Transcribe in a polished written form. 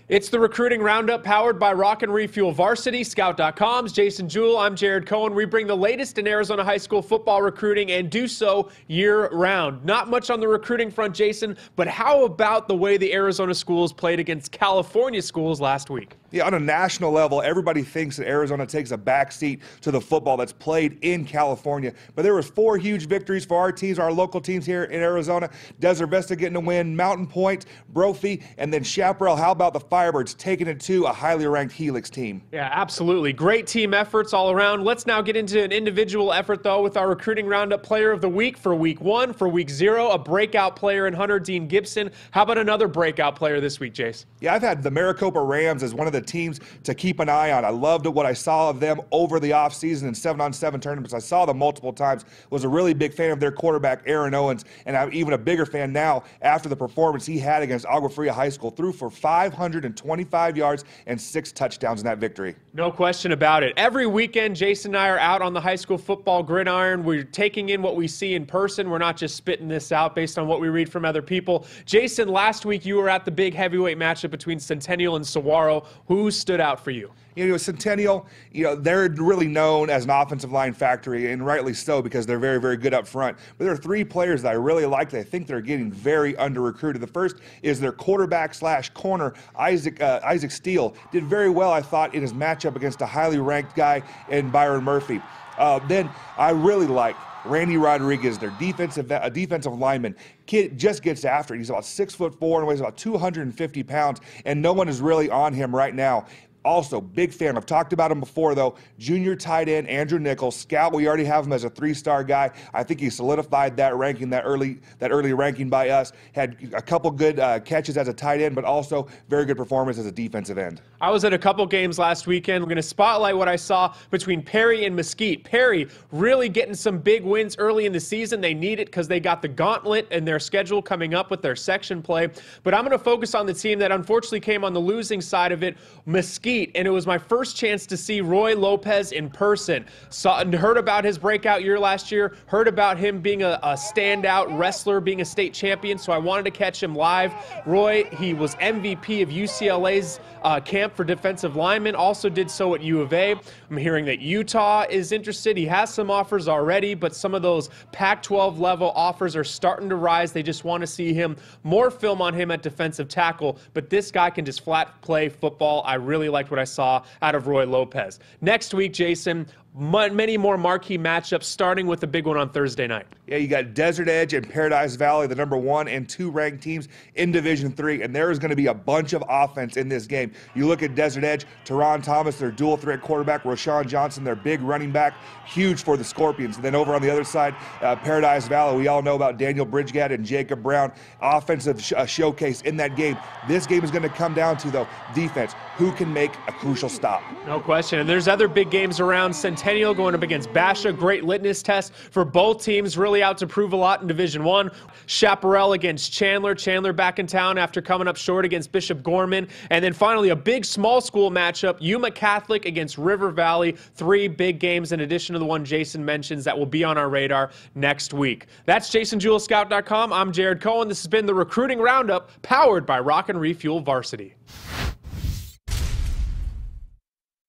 It's the Recruiting Roundup powered by Rock and Refuel Varsity, Scout.com's Jason Jewell. I'm Jared Cohen. We bring the latest in Arizona high school football recruiting and do so year-round. Not much on the recruiting front, Jason, but how about the way the Arizona schools played against California schools last week? Yeah, on a national level, everybody thinks that Arizona takes a backseat to the football that's played in California. But there was 4 huge victories for our teams, our local teams here in Arizona. Desert Vista getting a win, Mountain Point, Brophy, and then Chaparral. How about the Firebirds taking it to a highly ranked Helix team? Yeah, absolutely. Great team efforts all around. Let's now get into an individual effort, though, with our Recruiting Roundup Player of the Week for Week 1. For Week 0, a breakout player in Hunter Dean Gibson. How about another breakout player this week, Jace? Yeah, I've had the Maricopa Rams as one of the teams to keep an eye on. I loved what I saw of them over the offseason in 7-on-7 tournaments. I saw them multiple times. Was a really big fan of their quarterback, Aaron Owens, and I'm even a bigger fan now after the performance he had against Agua Fria High School. Threw for 525 yards and 6 touchdowns in that victory. No question about it. Every weekend, Jason and I are out on the high school football gridiron. We're taking in what we see in person. We're not just spitting this out based on what we read from other people. Jason, last week you were at the big heavyweight matchup between Centennial and Saguaro. Who stood out for you? Centennial, they're really known as an offensive line factory, and rightly so because they're very, very good up front. But there are 3 players that I really like that I think they're getting very under-recruited. The first is their quarterback/corner, Isaac Steele. Did very well, I thought, in his matchup against a highly ranked guy in Byron Murphy. Then I really like Randy Rodriguez, their defensive lineman. Kid just gets after it. He's about 6'4" and weighs about 250 pounds, and no one is really on him right now. Also, big fan. I've talked about him before, though. Junior tight end Andrew Nichols. Scout, we already have him as a 3-star guy. I think he solidified that ranking, that early ranking by us. Had a couple good catches as a tight end, but also very good performance as a defensive end. I was at a couple games last weekend. We're going to spotlight what I saw between Perry and Mesquite. Perry really getting some big wins early in the season. They need it because they got the gauntlet in their schedule coming up with their section play. But I'm going to focus on the team that unfortunately came on the losing side of it, Mesquite. And it was my first chance to see Roy Lopez in person. Heard about his breakout year last year, heard about him being a standout wrestler, being a state champion, so I wanted to catch him live. Roy, he was MVP of UCLA's camp for defensive linemen, also did so at U of A. I'm hearing that Utah is interested. He has some offers already, but some of those Pac-12 level offers are starting to rise. They just want to see him, more film on him at defensive tackle, but this guy can just flat play football. I really liked what I saw out of Roy Lopez. Next week, Jason, many more marquee matchups, starting with the big one on Thursday night. Yeah, you got Desert Edge and Paradise Valley, the number 1 and 2 ranked teams in Division III, and there is going to be a bunch of offense in this game. You look at Desert Edge, Teron Thomas, their dual threat quarterback, Rashawn Johnson, their big running back, huge for the Scorpions. And then over on the other side, Paradise Valley, we all know about Daniel Bridgegad and Jacob Brown, offensive showcase in that game. This game is going to come down to, though, defense. Who can make a crucial stop? No question. And there's other big games around. Centennial going up against Basha. Great litmus test for both teams. Really out to prove a lot in Division I. Chaparral against Chandler. Chandler back in town after coming up short against Bishop Gorman. And then finally a big small school matchup. Yuma Catholic against River Valley. 3 big games in addition to the one Jason mentions that will be on our radar next week. That's Jason Jewell, Scout.com. I'm Jared Cohen. This has been the Recruiting Roundup powered by Rock and Refuel Varsity.